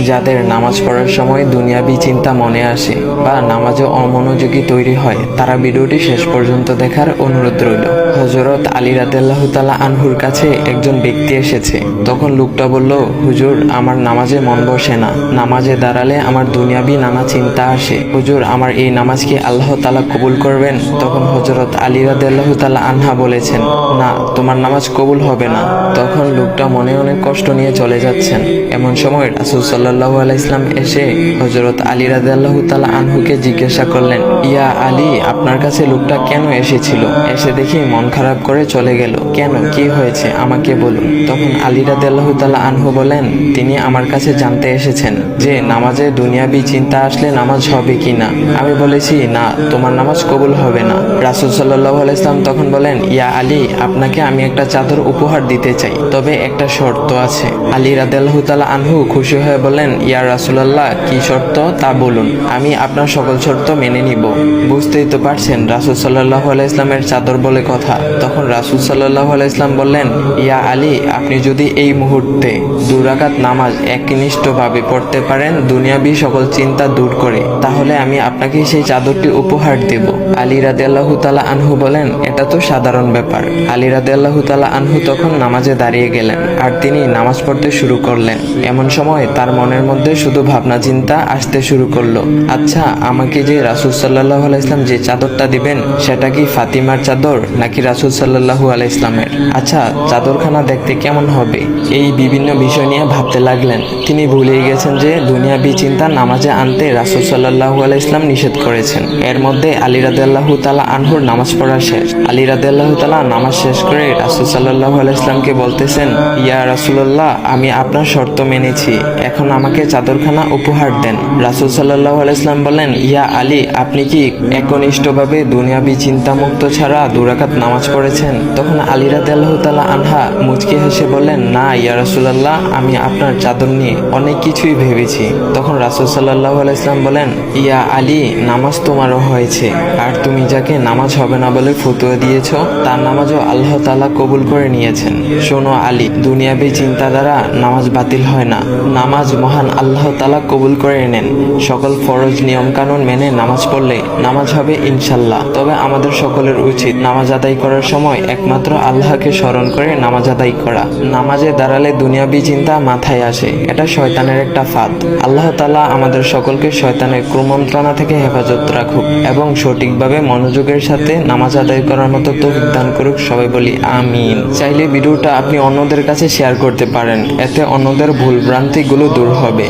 যাদের নামাজ পড়ার সময় দুনিয়াবি চিন্তা মনে আসে বা নামাজে অমনোযোগী তৈরি হয়, তারা ভিডিওটি শেষ পর্যন্ত দেখার অনুরোধ রইল। হযরত আলী রাদিয়াল্লাহু তাআলা আনহুর কাছে একজন ব্যক্তি এসেছে। তখন লোকটা বলল, হুজুর, আমার নামাজে মন বসে না। নামাজে দাঁড়ালে আমার দুনিয়াবি নানা চিন্তা আসে। হুজুর, আমার এই নামাজ কি আল্লাহ তাআলা কবুল করবেন? তখন হযরত আলী রাদিয়াল্লাহু তাআলা আনহা বলেছেন, না, তোমার নামাজ কবুল হবে না। তখন লোকটা মনে অনেক কষ্ট নিয়ে চলে যাচ্ছেন। এমন সময় রাসূল সাল্লাল্লাহু আলাইহি ওয়াসাল্লাম এসে হযরত আলী রাদিয়াল্লাহু তাআলা আনহুকে জিজ্ঞাসা করলেন, ইয়া আলী, আপনার কাছে লোকটা কেন এসেছিল? এসে দেখি মন খারাপ করে চলে গেল। কেন, কি হয়েছে আমাকে বলুন। তখন আলী রাদিয়াল্লাহু তাআলা আনহু বলেন, তিনি আমার কাছে জানতে এসেছেন যে নামাজে দুনিয়াবি চিন্তা আসলে নামাজ হবে কিনা। আমি বলেছি, না, তোমার নামাজ কবুল হবে না। রাসূল সাল্লাল্লাহু আলাইহি ওয়াসাল্লাম তখন বলেন, ইয়া আলী, আপনাকে আমি একটা চাদর উপহার দিতে চাই, তবে একটা শর্ত আছে। আলী রাদিয়াল্লাহু তাআলা আনহু খুশি হয়ে বলেন, ইয়া রাসূলুল্লাহ, কি শর্ত তা বলুন, আমি আপনার সকল শর্ত মেনে নিব। বুঝতেই তো পারছেন রাসূল সাল্লাল্লাহু আলাইহি ওয়াসাল্লামের চাদর বলে কথা। তখন রাসূল সাল্লাল্লাহু আলাইহি ওয়াসাল্লাম বললেন, ইয়া আলী, আপনি যদি এই মুহূর্তে 2 রাকাত নামাজ একনিষ্ঠভাবে পড়তে পারেন দুনিয়াবি সকল চিন্তা দূর করে, তাহলে আমি আপনাকে সেই চাদরটি উপহার দেব। আলী রাদিয়াল্লাহু তাআলা আনহু বলেন, এটা তো সাধারণ ব্যাপার। আলী রাদিয়াল্লাহু তাআলা আনহু তখন নামাজে দাঁড়িয়ে গেলেন আর তিনি নামাজ পড়তে শুরু করলেন। এমন সময় তার মনের মধ্যে শুধু ভাবনা চিন্তা আসতে শুরু করলো, আচ্ছা, আমাকে যে রাসূল সাল্লাল্লাহু আলাইহি ওয়াসাল্লাম যে চাদরটা দিবেন, সেটা কি ফাতিমার চাদর নাকি রাসূল সাল্লাল্লাহু আলাইহি ওয়াসাল্লামের? আচ্ছা, চাদরখানা দেখতে কেমন হবে? এই বিভিন্ন বিষয় নিয়ে ভাবতে লাগলেন। তিনি ভুলেই গেছেন যে দুনিয়াবি চিন্তা নামাজে আনতে রাসূল সাল্লাল্লাহু আলাইহি ওয়াসাল্লাম নিষেধ করেছেন। এর মধ্যে আলী রাদিয়াল্লাহু তাআলা আনহুর নামাজ পড়া শেষ। আলী রাদিয়াল্লাহু তাআলা নামাজ শেষ করে রাসূল সাল্লাল্লাহু আলাইহি ওয়াসাল্লামকে বলতেছেন, ইয়া রাসূলুল্লাহ, আমি আপনার শর্ত মেনেছি, এখন আমাকে চাদরখানা উপহার দেন। রাসূল সাল্লাল্লাহু আলাইহি ওয়াসাল্লাম বলেন, ইয়া আলী, আপনি কি একনিষ্ঠভাবে দুনিয়াবি চিন্তামুক্ত ছাড়া 2 রাকাত নামাজ পড়েছেন? তখন আলী রাদিয়াল্লাহু তাআলা আনহা মুচকি হেসে বললেন, না ইয়া রাসূলুল্লাহ, আমি আপনার চাদর নিয়ে অনেক কিছুই ভেবেছি। তখন রাসূল সাল্লাল্লাহু আলাইহি ওয়াসাল্লাম বলেন, ইয়া আলী, নামাজ তোমারও হয়েছে, আর তুমি যাকে নামাজ হবে না বলে ফতোয়া দিয়েছো, তার নামাজও আল্লাহ তাআলা কবুল করে নিয়েছেন। শোনো আলী, দুনিয়াবি চিন্তা দ্বারা নামাজ বাতিল হয় না, নামাজ মহান আল্লাহ তাআলা কবুল করে নেন। সকল ফরজ নিয়ম কানুন মেনে নামাজ পড়লে নামাজ হবে ইনশাল্লাহ। তবে আমাদের সকলের উচিত নামাজ আদায় করার সময় একমাত্র আল্লাহকে স্মরণ করে নামাজ আদায় করা। নামাজে দাঁড়ালে দুনিয়াবি চিন্তা মাথায় আসে, এটা শয়তানের একটা ফাঁদ। আল্লাহ তাআলা আমাদের সকলকে শয়তানের কুমন্ত্রণা থেকে হেফাজত রাখুক এবং সঠিকভাবে মনোযোগের সাথে নামাজ আদায় করার মতো তৌফিক দান করুক। সবাই বলি আমিন। চাইলে ভিডিওটা আপনি অন্যদের কাছে শেয়ার করতে পারেন, এতে অন্যদের ভুল ভ্রান্তিগুলো দূর হবে।